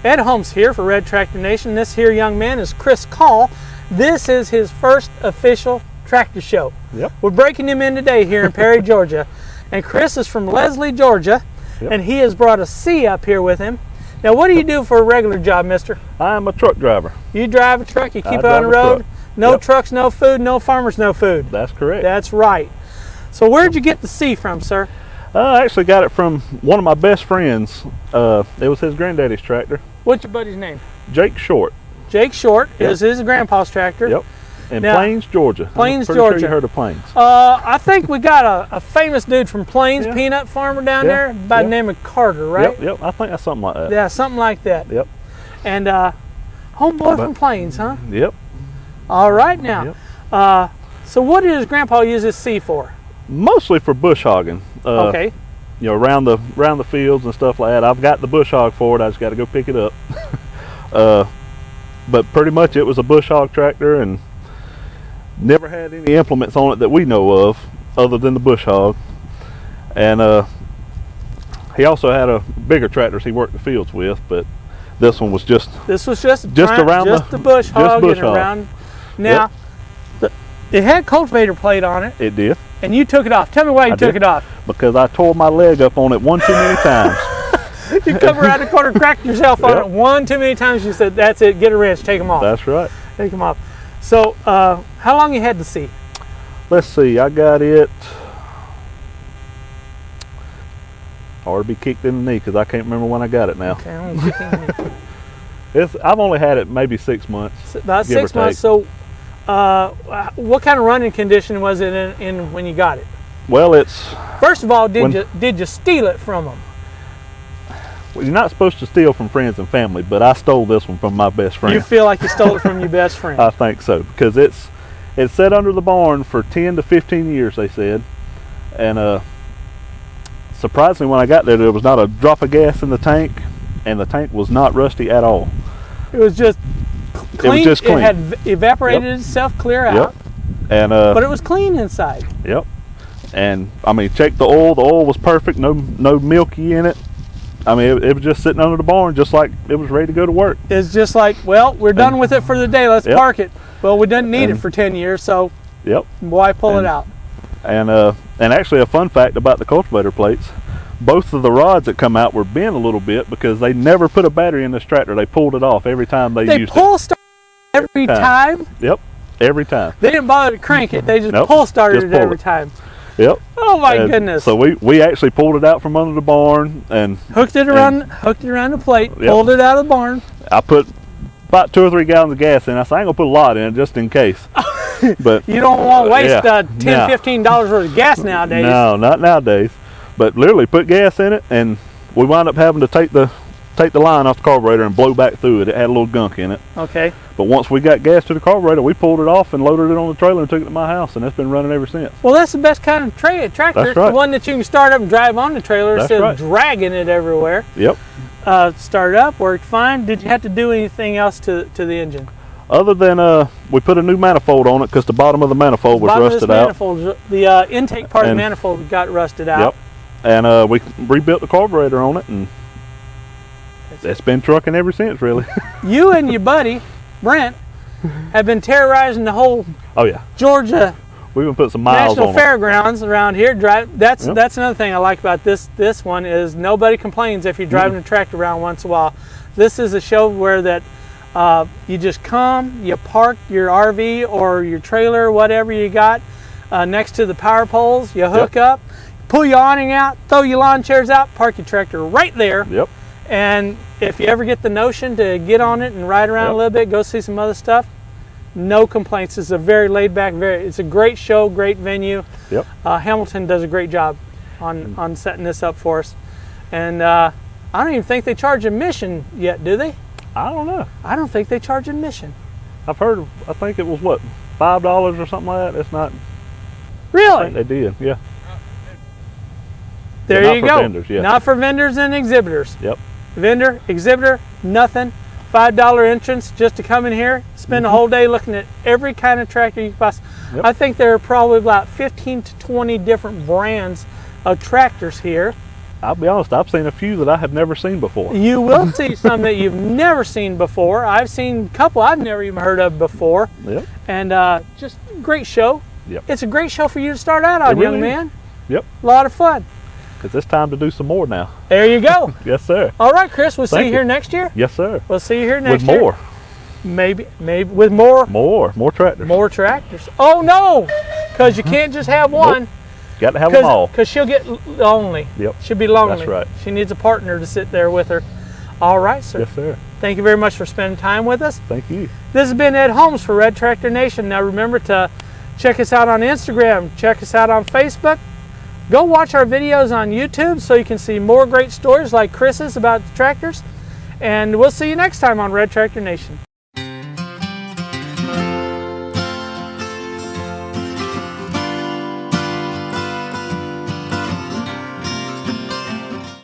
Ed Holmes here for Red Tractor Nation. This here young man is Chris Call. This is his first official tractor show. Yep. We're breaking him in today here in Perry, Georgia. And Chris is from Leslie, Georgia, and he has brought a C up here with him. Now, what do you do for a regular job, mister? I'm a truck driver. You drive a truck, you keep it on the drive a road? truck. No Yep. trucks, no food, no farmers, no food. That's correct. That's right. So where'd you get the C from, sir? I actually got it from one of my best friends. It was his granddaddy's tractor. What's your buddy's name? Jake Short. Jake Short Yep. is his grandpa's tractor. Yep. In Now, Plains, Georgia. Plains, I'm pretty Georgia. Sure you heard of Plains. I think we got a famous dude from Plains, Yeah. peanut farmer down Yeah. there by the name of Carter, right? Yep, yep. I think that's something like that. Yeah, something like that. Yep. And homeboy from Plains, huh? Yep. All right now. Yep. So what does Grandpa use this C for? Mostly for bush hogging. Okay. You know, around the fields and stuff like that. I've got the bush hog for it. I just got to go pick it up. But pretty much it was a bush hog tractor, and never had any implements on it that we know of other than the bush hog. And he also had a bigger tractors he worked the fields with, but this one was just around the bush hog bush and hog. around. Now, it had cultivator plate on it, It did, and you took it off. Tell me why you took did. it off. because I tore my leg up on it one too many times. You come around the corner, cracked yourself on Yep. it one too many times. You said, "That's it. Get a wrench. Take them off." That's right. Take them off. So, how long you had the C? Let's see, I got it. Hard to be kicked in the knee because I can't remember when I got it now. Okay, I'm only kicking I've only had it maybe 6 months. about Give or 6 months. take. So, what kind of running condition was it in when you got it? Well, it's First of all, did you steal it from them? you're not supposed to steal from friends and family, but I stole this one from my best friend. You feel like you stole it from your best friend? I think so, because it's sat under the barn for 10 to 15 years, they said, and surprisingly, when I got there was not a drop of gas in the tank, and the tank was not rusty at all. It was just clean. It was just clean. It had evaporated itself clear out. Yep. And But it was clean inside. Yep. And I mean, check the oil. The oil was perfect. No milky in it. I mean, it was just sitting under the barn, just like it was ready to go to work. It's just like, well, we're done with it for the day. Let's Yep. park it. Well, we didn't need it for 10 years, so Yep. why pull it out? And actually, a fun fact about the cultivator plates: both of the rods that come out were bent a little bit because they never put a battery in this tractor. They pulled it off every time they used it. Pull start every time. Yep. Every time. They didn't bother to crank it. They just Nope, pull started just it pull every it. time. Yep. Oh my And goodness! So we actually pulled it out from under the barn, and hooked it around the plate, Yep. pulled it out of the barn. I put about 2 or 3 gallons of gas in. I said, I ain't gonna put a lot in it just in case. But You don't want to waste yeah, $10, no. $15 worth of gas nowadays. No, not nowadays. But literally put gas in it, and we wound up having to take the line off the carburetor and blow back through it. It had a little gunk in it. Okay. But once we got gas to the carburetor, we pulled it off and loaded it on the trailer and took it to my house, and it's been running ever since. Well, that's the best kind of tractor. That's right. The one that you can start up and drive on the trailer That's instead right. of dragging it everywhere. Yep. Started up, worked fine. Did you have to do anything else to the engine? Other than we put a new manifold on it because the bottom of the manifold was Bottom of this rusted out. manifold, the intake part of the And- manifold got rusted out. Yep. And we rebuilt the carburetor on it, and it's been trucking ever since, really. You and your buddy, Brent, have been terrorizing the whole Oh yeah. Georgia We've been putting some miles National on it. Fairgrounds around here. That's Yep. that's another thing I like about this one is nobody complains if you're driving a tractor around once in a while. This is a show where that you just come, you park your RV or your trailer, whatever you got, next to the power poles. You hook up, pull your awning out, throw your lawn chairs out, park your tractor right there. Yep. And if you ever get the notion to get on it and ride around Yep. a little bit, go see some other stuff, no complaints. It's a very laid back, it's a great show, great venue. Yep. Hamilton does a great job on setting this up for us. And I don't even think they charge admission yet, do they? I don't know. I don't think they charge admission. I've heard. I think it was what, $5 or something like that. It's not. I Really? think they did. Yeah. There Not you for go. vendors, yeah. Not for vendors and exhibitors. Yep. Vendor, exhibitor, nothing. $5 entrance just to come in here, spend the whole day looking at every kind of tractor you can possibly. Yep. I think there are probably about 15 to 20 different brands of tractors here. I'll be honest, I've seen a few that I have never seen before. You will see some that you've never seen before. I've seen a couple I've never even heard of before. Yep. And just great show. Yep. It's a great show for you to start out on, It really young is. man. Yep. A lot of fun. Because it's time to do some more now. There you go. Yes, sir. All right, Chris, we'll see Thank you you. here next year. Yes, sir. We'll see you here next With year. more. Maybe with more Tractors. more tractors. Oh no, because you can't just have one. Got to have them all. Because she'll get lonely. Yep. She'll be lonely. That's right. She needs a partner to sit there with her. All right, sir. Yes, sir. Thank you very much for spending time with us. Thank you. This has been Ed Holmes for Red Tractor Nation. Now remember to check us out on Instagram, check us out on Facebook. Go watch our videos on YouTube so you can see more great stories like Chris's about tractors. And we'll see you next time on Red Tractor Nation.